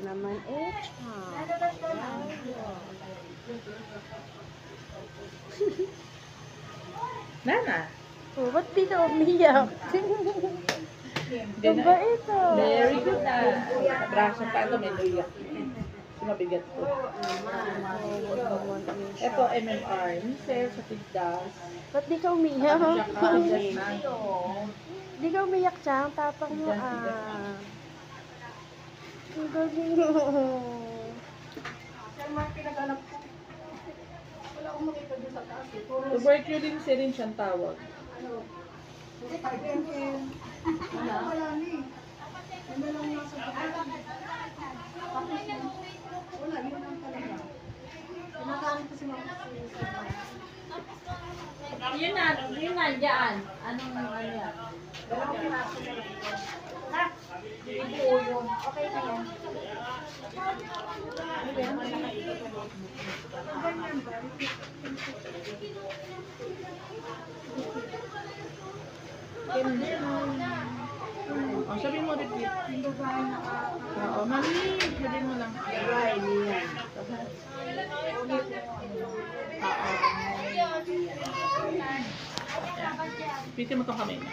naman eh. Nana. Oh, ba't di ka umiyak? Ang bait ah. Very good ah. Braso pa ito, may luya. Mabigat ko. Ito, MMR. Nisel sa tigdas. Ba't di ka umiyak? Adjust na. Di ka umiyak siya, ang tapang mo ah. Ang galing mo. Tuberculosis rin siyang tawag. Yun na, dyan. Anong ano yan? Okay na yan. Oh, sabi mo repeat. Oo, mami, sabi mo lang. Pitin mo itong kamay mo.